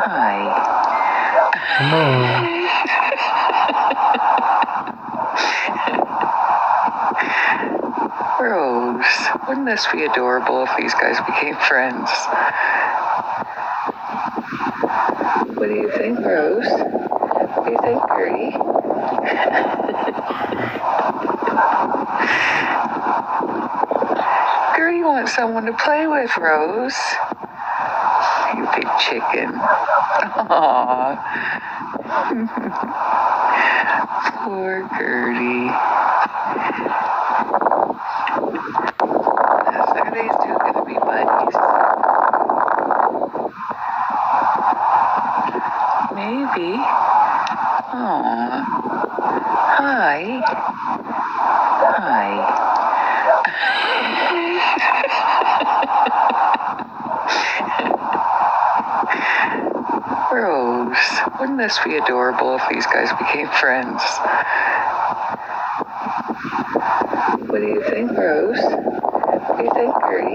Hi. Hello. Rose, wouldn't this be adorable if these guys became friends? What do you think, Rose? What do you think, Gertie? Gertie wants someone to play with, Rose. You big chicken. Aww. Poor Gertie. Are these two going to be buddies? Maybe. Aww. Hi. Hi. Rose, wouldn't this be adorable if these guys became friends? What do you think, Rose? What do you think, Gertie?